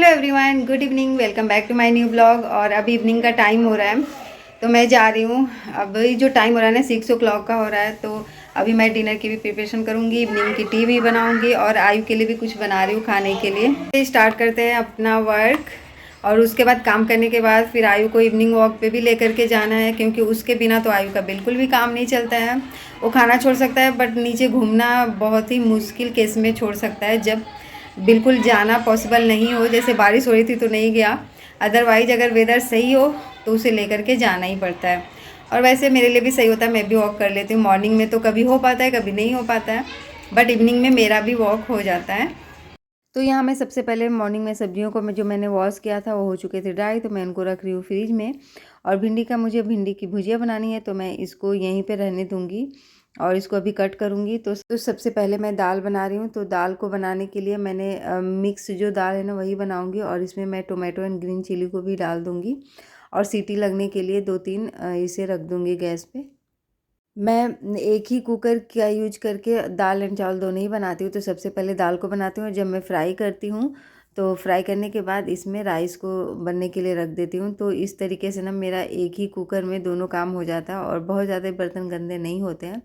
Hello everyone, good evening. Welcome back to my new blog. और अभी evening का time हो रहा है तो मैं जा रही हूँ। अभी जो टाइम हो रहा है ना 6 o'clock का हो रहा है, तो अभी मैं डिनर की भी प्रिपरेशन करूँगी, इवनिंग की टी भी बनाऊँगी और आयु के लिए भी कुछ बना रही हूँ खाने के लिए। स्टार्ट करते हैं अपना वर्क और उसके बाद काम करने के बाद फिर आयु को इवनिंग वॉक पे भी लेकर के जाना है, क्योंकि उसके बिना तो आयु का बिल्कुल भी काम नहीं चलता है। वो खाना छोड़ सकता है बट नीचे घूमना बहुत ही मुश्किल केस में छोड़ सकता है, जब बिल्कुल जाना पॉसिबल नहीं हो। जैसे बारिश हो रही थी तो नहीं गया, अदरवाइज अगर वेदर सही हो तो उसे लेकर के जाना ही पड़ता है। और वैसे मेरे लिए भी सही होता है, मैं भी वॉक कर लेती हूँ। मॉर्निंग में तो कभी हो पाता है कभी नहीं हो पाता है, बट इवनिंग में मेरा भी वॉक हो जाता है। तो यहाँ मैं सबसे पहले मॉर्निंग में सब्जियों को जो मैंने वॉश किया था वो हो चुके थे ड्राई, तो मैं उनको रख रही हूँ फ्रिज में। और मुझे भिंडी की भुजिया बनानी है, तो मैं इसको यहीं पे रहने दूँगी और इसको अभी कट करूँगी। तो सबसे पहले मैं दाल बना रही हूँ। तो दाल को बनाने के लिए मैंने मिक्स जो दाल है ना वही बनाऊँगी, और इसमें मैं टोमेटो एंड ग्रीन चिली को भी डाल दूँगी और सीटी लगने के लिए 2-3 इसे रख दूँगी गैस पे। मैं एक ही कुकर का यूज करके दाल एंड चावल दोनों ही बनाती हूँ। तो सबसे पहले दाल को बनाती हूँ और जब मैं फ्राई करती हूँ तो फ्राई करने के बाद इसमें राइस को बनने के लिए रख देती हूँ। तो इस तरीके से ना मेरा एक ही कुकर में दोनों काम हो जाता है और बहुत ज़्यादा बर्तन गंदे नहीं होते हैं।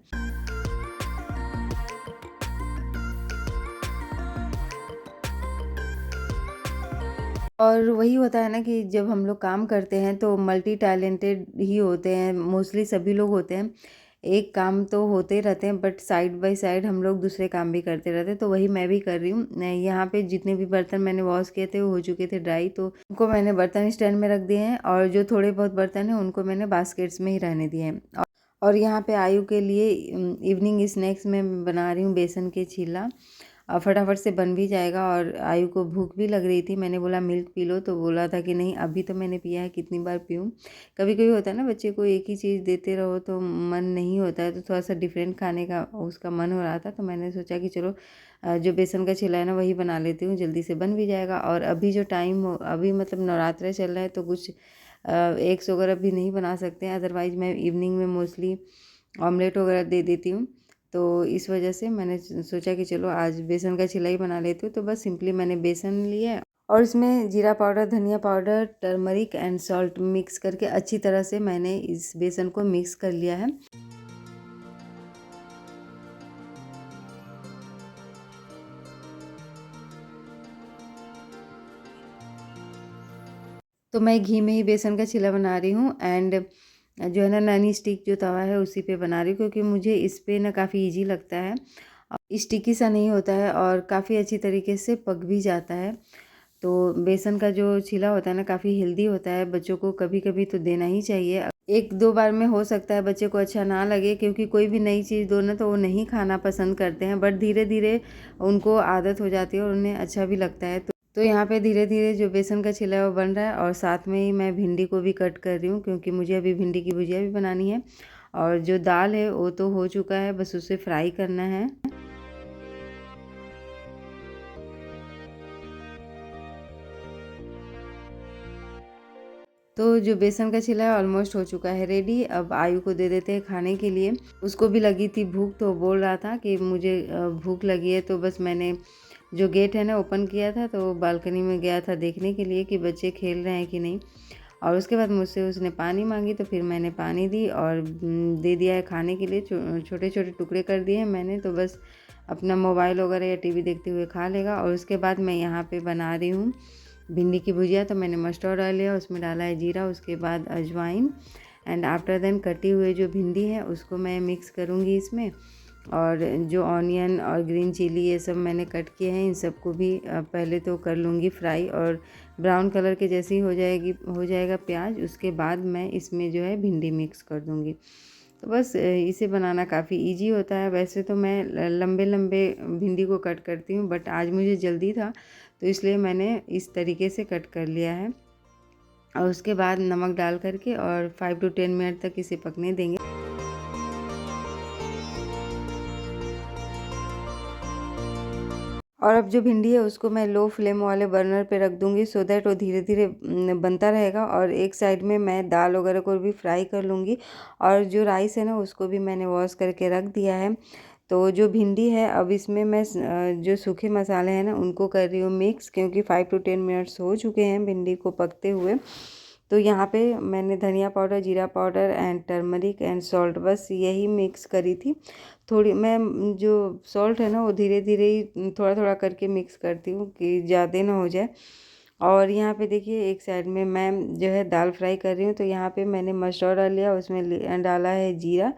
और वही होता है ना कि जब हम लोग काम करते हैं तो मल्टी टैलेंटेड ही होते हैं, मोस्टली सभी लोग होते हैं। एक काम तो होते रहते हैं बट साइड बाय साइड हम लोग दूसरे काम भी करते रहते हैं, तो वही मैं भी कर रही हूँ। यहाँ पे जितने भी बर्तन मैंने वॉश किए थे वो हो चुके थे ड्राई, तो उनको मैंने बर्तन स्टैंड में रख दिए हैं और जो थोड़े बहुत बर्तन हैं उनको मैंने बास्केट्स में ही रहने दिए हैं। और यहाँ पे आयु के लिए इवनिंग स्नैक्स में बना रही हूँ बेसन के चीला। फटाफट से बन भी जाएगा और आयु को भूख भी लग रही थी। मैंने बोला मिल्क पी लो, तो बोला था कि नहीं अभी तो मैंने पिया है, कितनी बार पीऊँ। कभी कभी होता है ना बच्चे को एक ही चीज़ देते रहो तो मन नहीं होता है, तो थोड़ा सा डिफरेंट खाने का उसका मन हो रहा था। तो मैंने सोचा कि चलो जो बेसन का चिल्ला है ना वही बना लेती हूँ, जल्दी से बन भी जाएगा। और अभी जो टाइम हो, अभी मतलब नवरात्रे चल रहा है तो कुछ एग्स वगैरह भी नहीं बना सकते हैं, अदरवाइज़ मैं इवनिंग में मोस्टली ऑमलेट वगैरह दे देती हूँ। तो इस वजह से मैंने सोचा कि चलो आज बेसन का चिल्ला ही बना लेती हूँ। तो बस सिंपली मैंने बेसन लिया और इसमें जीरा पाउडर, धनिया powder, turmeric and salt mix करके अच्छी तरह से मैंने इस बेसन को मिक्स कर लिया है। तो मैं घी में ही बेसन का चिल्ला बना रही हूँ एंड जो है ना नॉन स्टिक जो तवा है उसी पे बना रही हूँ, क्योंकि मुझे इस पे ना काफ़ी इजी लगता है। स्टिकी सा नहीं होता है और काफ़ी अच्छी तरीके से पक भी जाता है। तो बेसन का जो चीला होता है ना काफ़ी हेल्दी होता है, बच्चों को कभी कभी तो देना ही चाहिए। एक दो बार में हो सकता है बच्चे को अच्छा ना लगे, क्योंकि कोई भी नई चीज़ दो ना तो वो नहीं खाना पसंद करते हैं, बट धीरे धीरे उनको आदत हो जाती है और उन्हें अच्छा भी लगता है। तो यहाँ पे धीरे धीरे जो बेसन का चिल्ला है वो बन रहा है और साथ में ही मैं भिंडी को भी कट कर रही हूँ, क्योंकि मुझे अभी भिंडी की भुजिया भी बनानी है। और जो दाल है वो तो हो चुका है, बस उसे फ्राई करना है। तो जो बेसन का चिल्ला है ऑलमोस्ट हो चुका है रेडी। अब आयु को दे देते हैं खाने के लिए। उसको भी लगी थी भूख, तो बोल रहा था कि मुझे भूख लगी है। तो बस मैंने जो गेट है ना ओपन किया था, तो बालकनी में गया था देखने के लिए कि बच्चे खेल रहे हैं कि नहीं। और उसके बाद मुझसे उसने पानी मांगी, तो फिर मैंने पानी दी और दे दिया है खाने के लिए। छोटे छोटे टुकड़े कर दिए हैं मैंने, तो बस अपना मोबाइल वगैरह या टीवी देखते हुए खा लेगा। और उसके बाद मैं यहाँ पे बना रही हूँ भिंडी की भुजिया। तो मैंने मस्टर्ड ऑयल लिया, उसमें डाला है जीरा, उसके बाद अजवाइन एंड आफ्टर देन कटी हुई जो भिंडी है उसको मैं मिक्स करूँगी इसमें। और जो ऑनियन और ग्रीन चिली ये सब मैंने कट किए हैं, इन सबको भी पहले तो कर लूँगी फ्राई, और ब्राउन कलर के जैसे ही हो जाएगा प्याज, उसके बाद मैं इसमें जो है भिंडी मिक्स कर दूँगी। तो बस इसे बनाना काफ़ी इजी होता है। वैसे तो मैं लंबे लंबे भिंडी को कट करती हूँ, बट आज मुझे जल्दी था तो इसलिए मैंने इस तरीके से कट कर लिया है। और उसके बाद नमक डाल करके और 5 to 10 मिनट तक इसे पकने देंगे। और अब जो भिंडी है उसको मैं लो फ्लेम वाले बर्नर पे रख दूँगी, सो दैट वो धीरे धीरे बनता रहेगा। और एक साइड में मैं दाल वगैरह को भी फ्राई कर लूँगी। और जो राइस है ना उसको भी मैंने वॉश करके रख दिया है। तो जो भिंडी है अब इसमें मैं जो सूखे मसाले हैं ना उनको कर रही हूँ मिक्स, क्योंकि 5 to 10 मिनट्स हो चुके हैं भिंडी को पकते हुए। तो यहाँ पे मैंने धनिया पाउडर, जीरा powder and turmeric and salt बस यही मिक्स करी थी। थोड़ी मैं जो सॉल्ट है ना वो धीरे धीरे ही थोड़ा थोड़ा करके मिक्स करती हूँ कि ज़्यादा ना हो जाए। और यहाँ पे देखिए एक साइड में मैं जो है दाल फ्राई कर रही हूँ। तो यहाँ पे मैंने मस्टर्ड डाल लिया, उसमें डाला है जीरा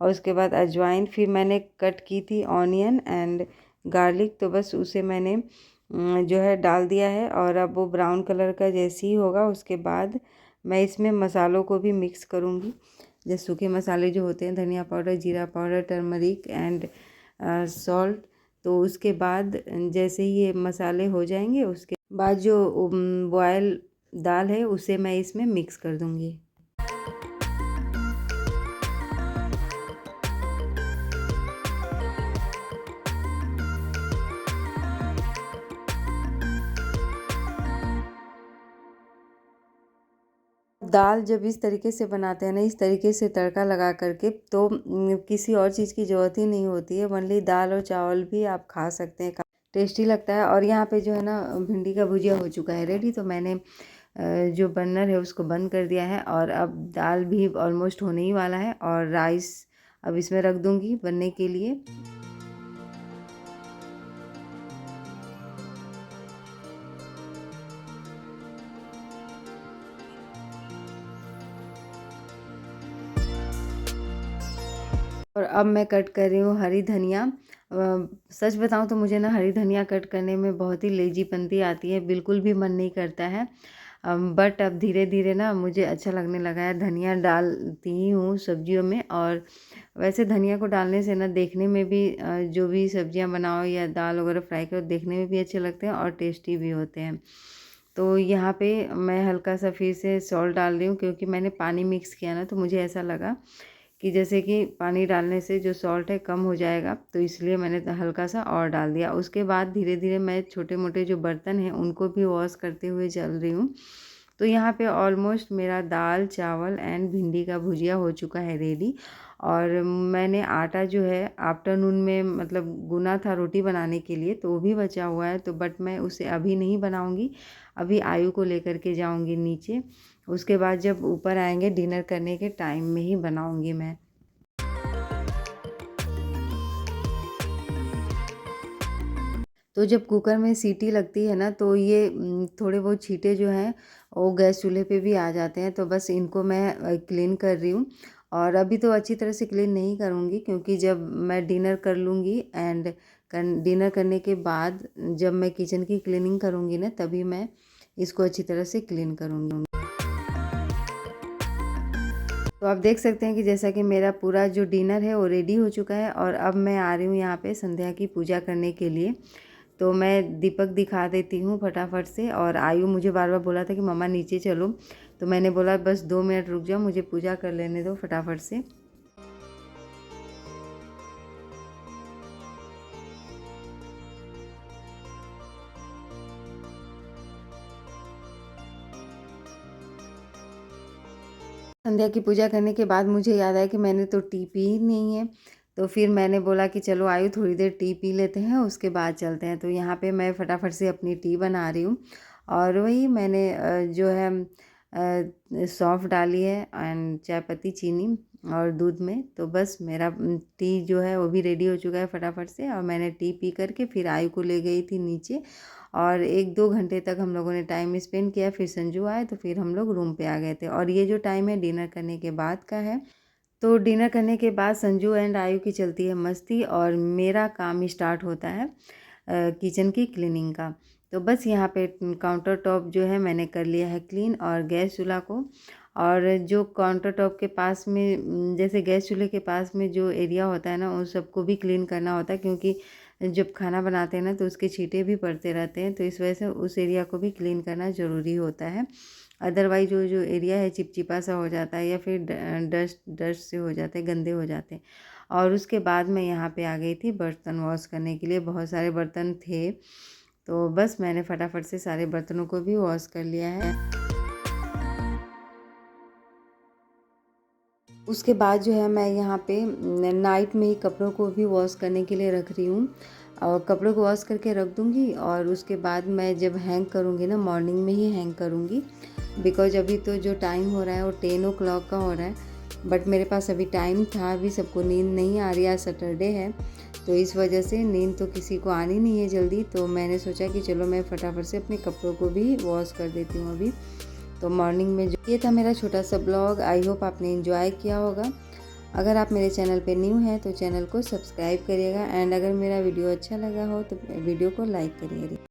और उसके बाद अजवाइन। फिर मैंने कट की थी ऑनियन एंड गार्लिक, तो बस उसे मैंने जो है डाल दिया है। और अब वो ब्राउन कलर का जैसे ही होगा उसके बाद मैं इसमें मसालों को भी मिक्स करूँगी। जैसे सूखे मसाले जो होते हैं धनिया पाउडर, जीरा पाउडर, टर्मरिक एंड सॉल्ट। तो उसके बाद जैसे ही ये मसाले हो जाएंगे उसके बाद जो बॉयल दाल है उसे मैं इसमें मिक्स कर दूँगी। दाल जब इस तरीके से बनाते हैं ना, इस तरीके से तड़का लगा करके, तो किसी और चीज़ की ज़रूरत ही नहीं होती है। ओनली दाल और चावल भी आप खा सकते हैं, टेस्टी लगता है। और यहाँ पे जो है ना भिंडी का भुजिया हो चुका है रेडी। तो मैंने जो बर्नर है उसको बंद कर दिया है और अब दाल भी ऑलमोस्ट होने ही वाला है और राइस अब इसमें रख दूँगी बनने के लिए। और अब मैं कट कर रही हूँ हरी धनिया। सच बताऊँ तो मुझे ना हरी धनिया कट करने में बहुत ही लेजीपंती आती है, बिल्कुल भी मन नहीं करता है। बट अब धीरे धीरे ना मुझे अच्छा लगने लगा है। धनिया डालती ही हूँ सब्जियों में। और वैसे धनिया को डालने से ना देखने में भी जो भी सब्जियां बनाओ या दाल वगैरह फ्राई करो देखने में भी अच्छे लगते हैं और टेस्टी भी होते हैं। तो यहाँ पे मैं हल्का सा फिर से सॉल्ट डाल रही हूँ, क्योंकि मैंने पानी मिक्स किया ना तो मुझे ऐसा लगा कि जैसे कि पानी डालने से जो सॉल्ट है कम हो जाएगा, तो इसलिए मैंने हल्का सा और डाल दिया। उसके बाद धीरे धीरे मैं छोटे मोटे जो बर्तन हैं उनको भी वॉश करते हुए चल रही हूँ। तो यहाँ पे ऑलमोस्ट मेरा दाल चावल एंड भिंडी का भुजिया हो चुका है रेडी। और मैंने आटा जो है आफ्टरनून में मतलब गुना था रोटी बनाने के लिए, तो वो भी बचा हुआ है। तो बट मैं उसे अभी नहीं बनाऊँगी, अभी आयु को लेकर के जाऊँगी नीचे। उसके बाद जब ऊपर आएंगे डिनर करने के टाइम में ही बनाऊँगी मैं। तो जब कुकर में सीटी लगती है ना तो ये थोड़े बहुत छींटे जो हैं वो गैस चूल्हे पे भी आ जाते हैं। तो बस इनको मैं क्लीन कर रही हूँ। और अभी तो अच्छी तरह से क्लीन नहीं करूँगी, क्योंकि जब मैं डिनर कर लूँगी एंड डिनर करने के बाद जब मैं किचन की क्लीनिंग करूँगी ना तभी मैं इसको अच्छी तरह से क्लीन करूँगी। तो आप देख सकते हैं कि जैसा कि मेरा पूरा जो डिनर है वो रेडी हो चुका है। और अब मैं आ रही हूँ यहाँ पे संध्या की पूजा करने के लिए। तो मैं दीपक दिखा देती हूँ फटाफट से। और आयु मुझे बार बार बोला था कि मम्मा नीचे चलो, तो मैंने बोला बस 2 मिनट रुक जाओ, मुझे पूजा कर लेने दो फटाफट से। संध्या की पूजा करने के बाद मुझे याद आया कि मैंने तो टी पी ही नहीं है। तो फिर मैंने बोला कि चलो आयु थोड़ी देर टी पी लेते हैं उसके बाद चलते हैं। तो यहाँ पे मैं फटाफट से अपनी टी बना रही हूँ। और वही मैंने जो है सौंफ डाली है एंड चाय पत्ती, चीनी और दूध में। तो बस मेरा टी जो है वो भी रेडी हो चुका है फटाफट से। और मैंने टी पी करके फिर आयु को ले गई थी नीचे। और 1-2 घंटे तक हम लोगों ने टाइम स्पेंड किया। फिर संजू आए तो फिर हम लोग रूम पे आ गए थे। और ये जो टाइम है डिनर करने के बाद का है। तो डिनर करने के बाद संजू एंड आयु की चलती है मस्ती और मेरा काम स्टार्ट होता है किचन की क्लीनिंग का। तो बस यहाँ पे काउंटर टॉप जो है मैंने कर लिया है क्लीन और गैस चूल्हा को। और जो काउंटर टॉप के पास में जैसे गैस चूल्हे के पास में जो एरिया होता है ना उन सबको भी क्लीन करना होता है, क्योंकि जब खाना बनाते हैं ना तो उसके छींटे भी पड़ते रहते हैं। तो इस वजह से उस एरिया को भी क्लीन करना ज़रूरी होता है। अदरवाइज जो जो एरिया है चिपचिपा सा हो जाता है या फिर डस्ट डस्ट से हो जाते हैं, गंदे हो जाते हैं। और उसके बाद मैं यहाँ पे आ गई थी बर्तन वॉश करने के लिए। बहुत सारे बर्तन थे तो बस मैंने फटाफट से सारे बर्तनों को भी वॉश कर लिया है। उसके बाद जो है मैं यहाँ पे नाइट में ही कपड़ों को भी वॉश करने के लिए रख रही हूँ और कपड़ों को वॉश करके रख दूँगी और उसके बाद मैं जब हैंग करूँगी ना मॉर्निंग में ही हैंग करूँगी, बिकॉज अभी तो जो टाइम हो रहा है वो 10 ओ क्लॉक का हो रहा है, बट मेरे पास अभी टाइम था, अभी सबको नींद नहीं आ रही है, सैटरडे है तो इस वजह से नींद तो किसी को आनी नहीं है जल्दी, तो मैंने सोचा कि चलो मैं फटाफट से अपने कपड़ों को भी वॉश कर देती हूँ अभी। तो मॉर्निंग में जो ये था मेरा छोटा सा ब्लॉग, आई होप आपने एंजॉय किया होगा। अगर आप मेरे चैनल पे न्यू हैं तो चैनल को सब्सक्राइब करिएगा एंड अगर मेरा वीडियो अच्छा लगा हो तो वीडियो को लाइक करिएगा।